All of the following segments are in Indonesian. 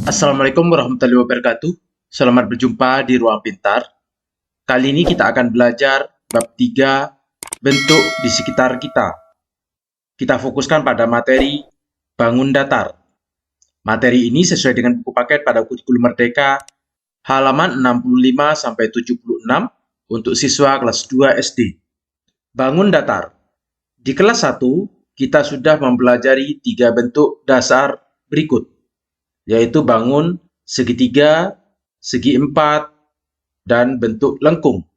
Assalamualaikum warahmatullahi wabarakatuh. Selamat berjumpa di Ruang Pintar. Kali ini kita akan belajar bab 3, bentuk di sekitar kita. Kita fokuskan pada materi bangun datar. Materi ini sesuai dengan buku paket pada kurikulum Merdeka halaman 65-76 untuk siswa kelas 2 SD. Bangun datar. Di kelas 1, kita sudah mempelajari 3 bentuk dasar berikut, yaitu bangun segitiga, segi empat, dan bentuk lengkung.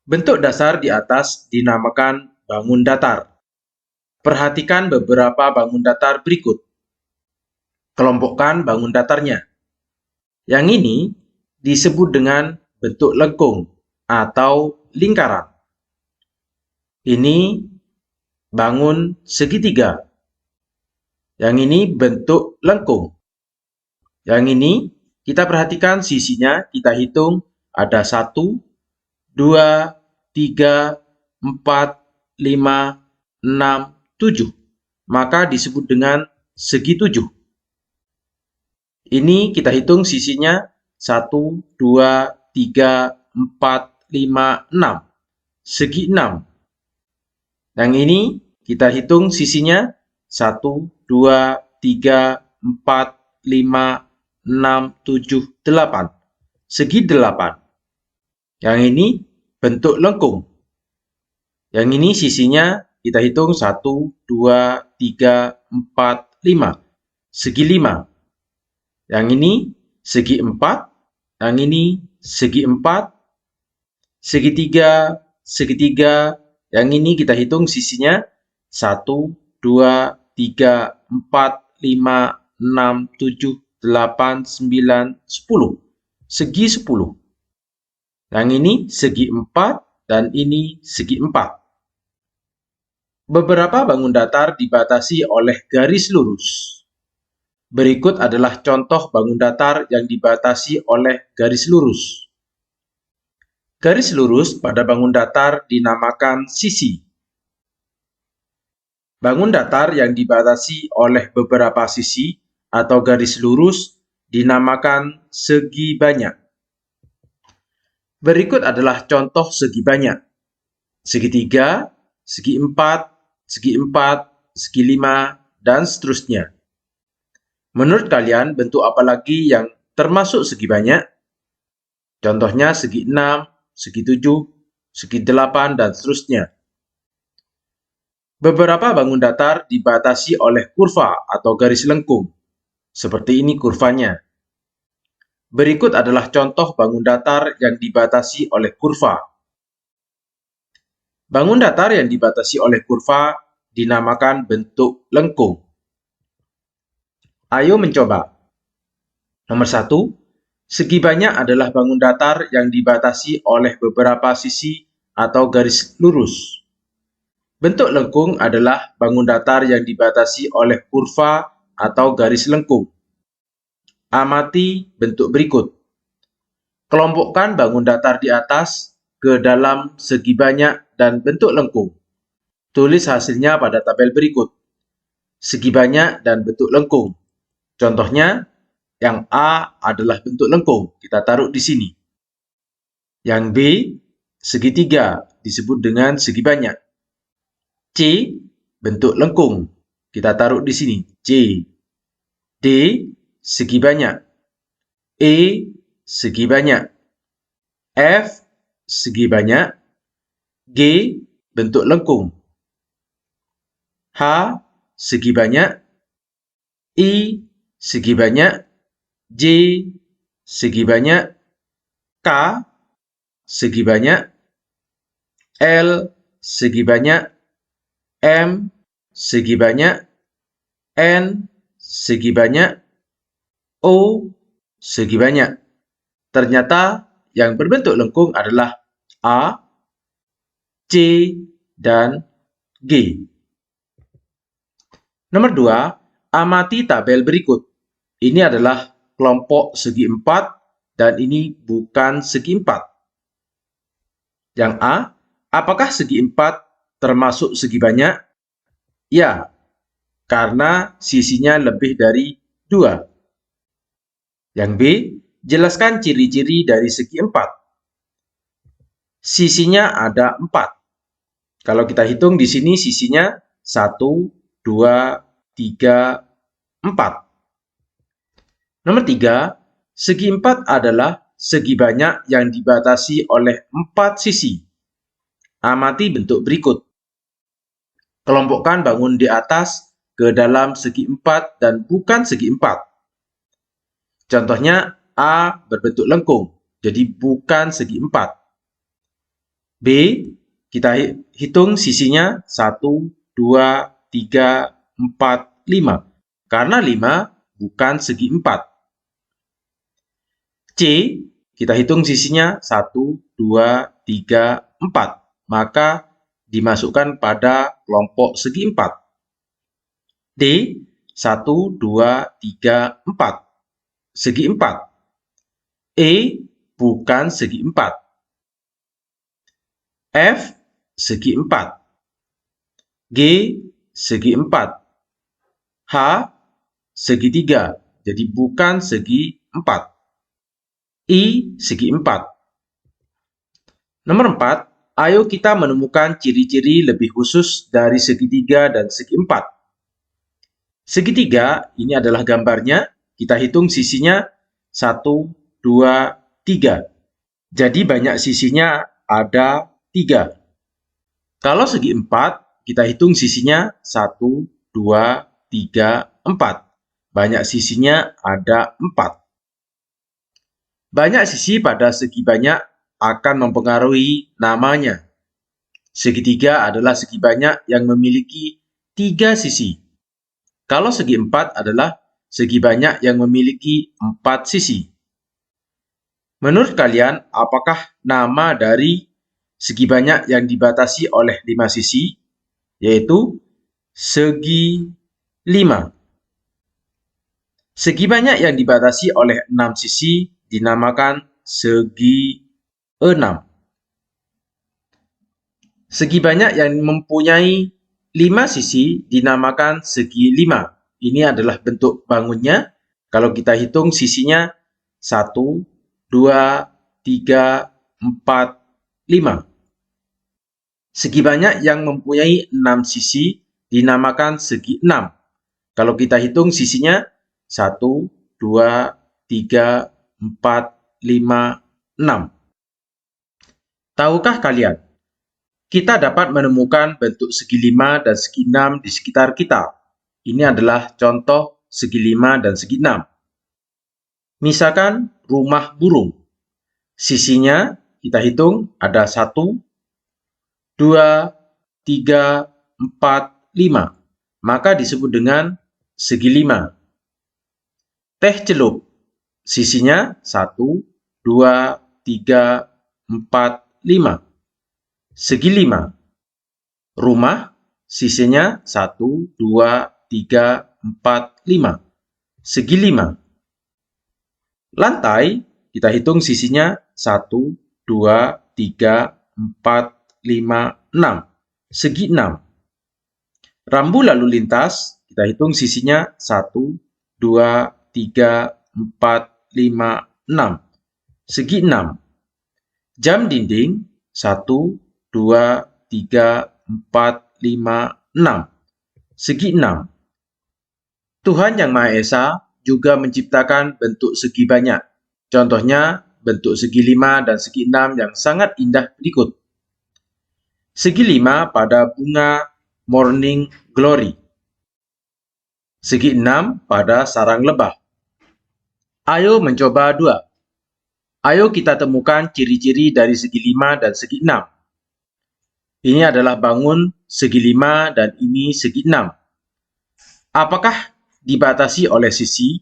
Bentuk dasar di atas dinamakan bangun datar. Perhatikan beberapa bangun datar berikut. Kelompokkan bangun datarnya. Yang ini disebut dengan bentuk lengkung atau lingkaran. Ini bangun segitiga. Yang ini bentuk lengkung. Yang ini kita perhatikan sisinya, kita hitung ada 1, 2, 3, 4, 5, 6, 7. Maka disebut dengan segi 7. Ini kita hitung sisinya 1, 2, 3, 4, 5, 6. Segi 6. Yang ini kita hitung sisinya 1, 2, 3, 4, 5, 6, 7, 8. Segi 8. Yang ini bentuk lengkung. Yang ini sisinya kita hitung 1, 2, 3, 4, 5. Segi 5. Yang ini segi 4. Yang ini segi 4. Segitiga, segitiga. Yang ini kita hitung sisinya 1, 2, 3, 4, 5, 6, 7, 8, 9, 10. Segi 10. Yang ini segi 4 dan ini segi 4. Beberapa bangun datar dibatasi oleh garis lurus. Berikut adalah contoh bangun datar yang dibatasi oleh garis lurus. Garis lurus pada bangun datar dinamakan sisi. Bangun datar yang dibatasi oleh beberapa sisi atau garis lurus dinamakan segi banyak. Berikut adalah contoh segi banyak. Segitiga, segi 4, segi 4, segi 5, dan seterusnya. Menurut kalian, bentuk apa lagi yang termasuk segi banyak? Contohnya segi 6, segi 7, segi 8, dan seterusnya. Beberapa bangun datar dibatasi oleh kurva atau garis lengkung. Seperti ini kurvanya. Berikut adalah contoh bangun datar yang dibatasi oleh kurva. Bangun datar yang dibatasi oleh kurva dinamakan bentuk lengkung. Ayo mencoba. Nomor 1, segi banyak adalah bangun datar yang dibatasi oleh beberapa sisi atau garis lurus. Bentuk lengkung adalah bangun datar yang dibatasi oleh kurva atau garis lengkung. Amati bentuk berikut. Kelompokkan bangun datar di atas ke dalam segi banyak dan bentuk lengkung. Tulis hasilnya pada tabel berikut. Segi banyak dan bentuk lengkung. Contohnya, yang A adalah bentuk lengkung, kita taruh di sini. Yang B, segitiga, disebut dengan segi banyak. C, bentuk lengkung, kita taruh di sini, C. D, segi banyak. E, segi banyak. F, segi banyak. G, bentuk lengkung. H, segi banyak. I, segi banyak. J, segi banyak. K, segi banyak. L, segi banyak. M, segi banyak. N, segi banyak. O, segi banyak. Ternyata yang berbentuk lengkung adalah A, C, dan G. Nomor 2, amati tabel berikut. Ini adalah kelompok segi 4 dan ini bukan segi 4. Yang A, apakah segi 4 termasuk segi banyak? Ya, karena sisinya lebih dari 2. Yang B, jelaskan ciri-ciri dari segi 4. Sisinya ada 4. Kalau kita hitung di sini sisinya 1, 2, 3, 4. Nomor 3, segi 4 adalah segi banyak yang dibatasi oleh 4 sisi. Amati bentuk berikut. Kelompokkan bangun di atas ke dalam segi 4 dan bukan segi 4. Contohnya A berbentuk lengkung, jadi bukan segi 4. B, kita hitung sisinya 1, 2, 3, 4, 5. Karena 5 bukan segi 4. C, kita hitung sisinya 1, 2, 3, 4. Maka dimasukkan pada kelompok segi 4. D, 1, 2, 3, 4. Segi 4. E, bukan segi 4. F, segi 4. G, segi 4. H, segi 3. Jadi bukan segi 4. I, segi 4. Nomor 4, ayo kita menemukan ciri-ciri lebih khusus dari segitiga dan segi 4. Segitiga, ini adalah gambarnya. Kita hitung sisinya 1, 2, 3. Jadi banyak sisinya ada 3. Kalau segi 4, kita hitung sisinya 1, 2, 3, 4. Banyak sisinya ada 4. Banyak sisi pada segi banyak akan mempengaruhi namanya. Segitiga adalah segi banyak yang memiliki 3 sisi. Kalau segi 4 adalah segi banyak yang memiliki 4 sisi. Menurut kalian, apakah nama dari segi banyak yang dibatasi oleh 5 sisi? Yaitu segi 5. Segi banyak yang dibatasi oleh 6 sisi dinamakan segi 6. Segi banyak yang mempunyai 5 sisi dinamakan segi 5. Ini adalah bentuk bangunnya. Kalau kita hitung sisinya 1, 2, 3, 4, 5. Segi banyak yang mempunyai 6 sisi dinamakan segi 6. Kalau kita hitung sisinya 1, 2, 3, 4, 5, 6. Tahukah kalian, kita dapat menemukan bentuk segi 5 dan segi 6 di sekitar kita. Ini adalah contoh segi 5 dan segi 6. Misalkan rumah burung. Sisinya kita hitung ada 1, 2, 3, 4, 5. Maka disebut dengan segi 5. Teh celup. Sisinya 1, 2, 3, 4, 5. Segi 5. Rumah, sisinya 1, 2, 3, 4, 5. Segi 5. Lantai, kita hitung sisinya 1, 2, 3, 4, 5, 6. Segi 6. Rambu lalu lintas, kita hitung sisinya 1, 2, 3, 4, 5, 6. Segi 6. Jam dinding 1, 2, 3, 4, 5, 6. Segi 6. Tuhan Yang Maha Esa juga menciptakan bentuk segi banyak. Contohnya bentuk segi 5 dan segi 6 yang sangat indah berikut. Segi 5 pada bunga Morning Glory. Segi 6 pada sarang lebah. Ayo mencoba 2. Ayo kita temukan ciri-ciri dari segi 5 dan segi 6. Ini adalah bangun segi 5 dan ini segi 6. Apakah dibatasi oleh sisi?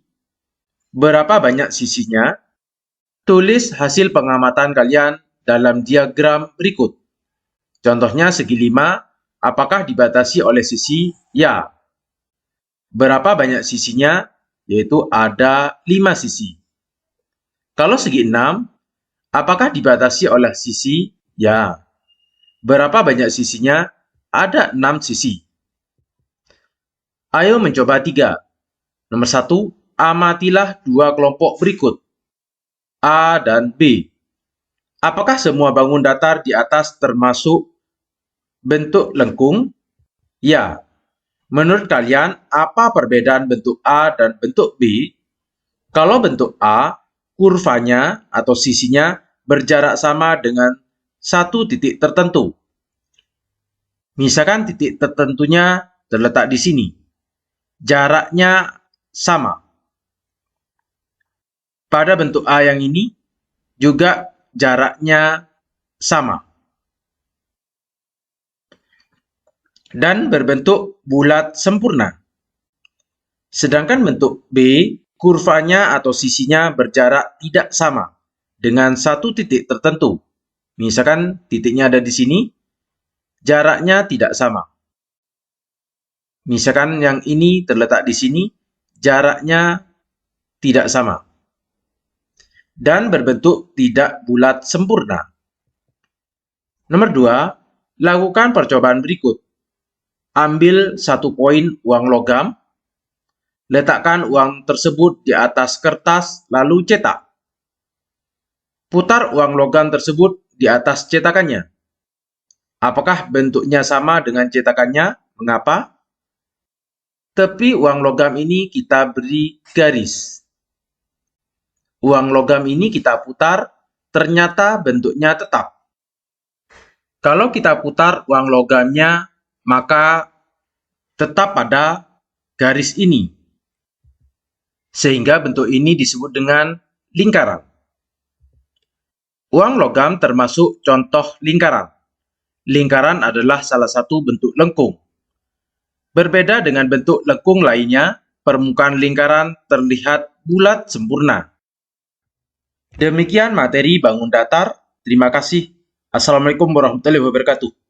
Berapa banyak sisinya? Tulis hasil pengamatan kalian dalam diagram berikut. Contohnya segi 5, apakah dibatasi oleh sisi? Ya. Berapa banyak sisinya? Yaitu ada 5 sisi. Kalau segi 6, apakah dibatasi oleh sisi? Ya. Berapa banyak sisinya? Ada 6 sisi. Ayo mencoba 3. Nomor 1, amatilah dua kelompok berikut, A dan B. Apakah semua bangun datar di atas termasuk bentuk lengkung? Ya. Menurut kalian, apa perbedaan bentuk A dan bentuk B? Kalau bentuk A, kurvanya atau sisinya berjarak sama dengan satu titik tertentu. Misalkan titik tertentunya terletak di sini. Jaraknya sama. Pada bentuk A yang ini, juga jaraknya sama. Dan berbentuk bulat sempurna. Sedangkan bentuk B, kurvanya atau sisinya berjarak tidak sama dengan satu titik tertentu. Misalkan titiknya ada di sini, jaraknya tidak sama. Misalkan yang ini terletak di sini, jaraknya tidak sama. Dan berbentuk tidak bulat sempurna. Nomor 2, lakukan percobaan berikut. Ambil 1 koin uang logam, letakkan uang tersebut di atas kertas lalu cetak. Putar uang logam tersebut di atas cetakannya. Apakah bentuknya sama dengan cetakannya? Mengapa? Tepi uang logam ini kita beri garis. Uang logam ini kita putar, ternyata bentuknya tetap. Kalau kita putar uang logamnya, maka tetap pada garis ini. Sehingga bentuk ini disebut dengan lingkaran. Uang logam termasuk contoh lingkaran. Lingkaran adalah salah satu bentuk lengkung. Berbeda dengan bentuk lengkung lainnya, permukaan lingkaran terlihat bulat sempurna. Demikian materi bangun datar. Terima kasih. Assalamualaikum warahmatullahi wabarakatuh.